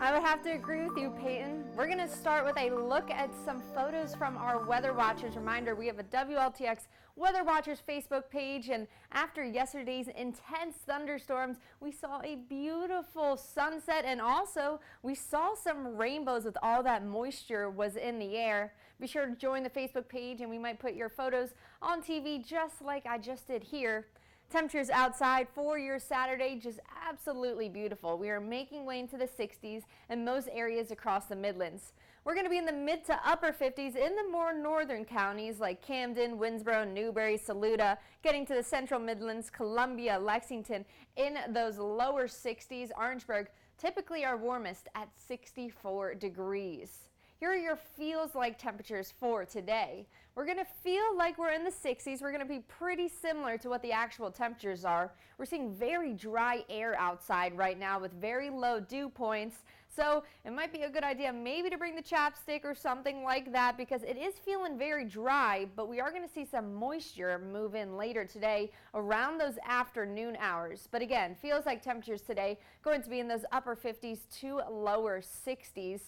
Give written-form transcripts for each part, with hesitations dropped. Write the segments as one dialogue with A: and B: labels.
A: I would have to agree with you, Peyton. We're going to start with a look at some photos from our Weather Watchers. Reminder, we have a WLTX Weather Watchers Facebook page, and after yesterday's intense thunderstorms, we saw a beautiful sunset, and also we saw some rainbows with all that moisture was in the air. Be sure to join the Facebook page, and we might put your photos on TV just like I just did here. Temperatures outside for your Saturday, just absolutely beautiful. We are making way into the 60s in most areas across the Midlands. We're going to be in the mid to upper 50s in the more northern counties like Camden, Winsboro, Newbury, Saluda, getting to the central Midlands, Columbia, Lexington in those lower 60s. Orangeburg typically our warmest at 64 degrees. Here are your feels like temperatures for today. We're going to feel like we're in the 60s. We're going to be pretty similar to what the actual temperatures are. We're seeing very dry air outside right now with very low dew points. So it might be a good idea maybe to bring the chapstick or something like that because it is feeling very dry, but we are going to see some moisture move in later today around those afternoon hours. But again, feels like temperatures today going to be in those upper 50s to lower 60s.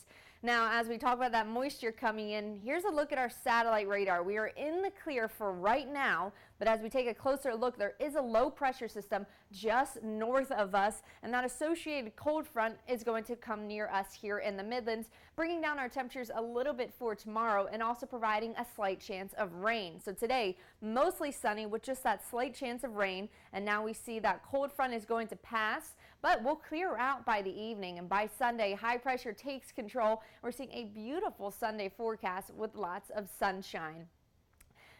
A: Now, as we talk about that moisture coming in, here's a look at our satellite radar. We are in the clear for right now, but as we take a closer look, there is a low pressure system just north of us, and that associated cold front is going to come near us here in the Midlands, bringing down our temperatures a little bit for tomorrow and also providing a slight chance of rain. So today, mostly sunny with just that slight chance of rain, and now we see that cold front is going to pass, but we'll clear out by the evening, and by Sunday, high pressure takes control. We're seeing a beautiful Sunday forecast with lots of sunshine.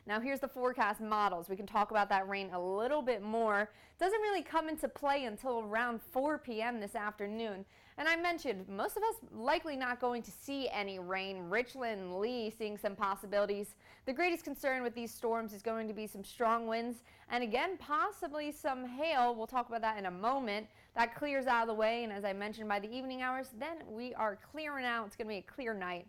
A: Now here's the forecast models. We can talk about that rain a little bit more. Doesn't really come into play until around 4 p.m. this afternoon. And I mentioned most of us likely not going to see any rain. Richland, Lee seeing some possibilities. The greatest concern with these storms is going to be some strong winds and again possibly some hail. We'll talk about that in a moment. That clears out of the way, and as I mentioned, by the evening hours then we are clearing out. It's going to be a clear night.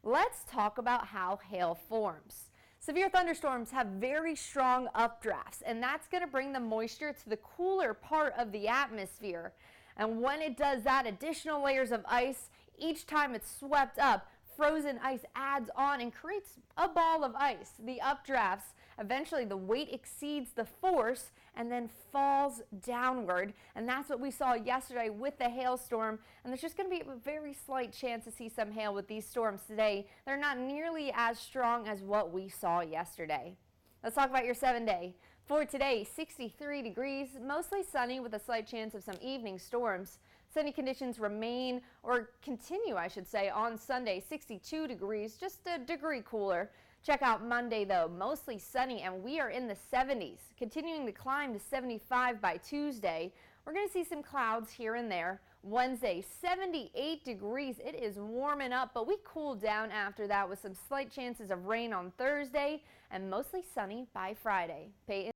A: Let's talk about how hail forms. Severe thunderstorms have very strong updrafts, and that's going to bring the moisture to the cooler part of the atmosphere. And when it does that, additional layers of ice, each time it's swept up, frozen ice adds on and creates a ball of ice. The updrafts, eventually the weight exceeds the force and then falls downward. And that's what we saw yesterday with the hailstorm. And there's just going to be a very slight chance to see some hail with these storms today. They're not nearly as strong as what we saw yesterday. Let's talk about your 7-day. For today, 63 degrees, mostly sunny with a slight chance of some evening storms. Sunny conditions remain, or continue I should say, on Sunday, 62 degrees, just a degree cooler. Check out Monday though, mostly sunny and we are in the 70s, continuing to climb to 75 by Tuesday. We're going to see some clouds here and there. Wednesday, 78 degrees. It is warming up, but we cool down after that with some slight chances of rain on Thursday and mostly sunny by Friday. Peyton.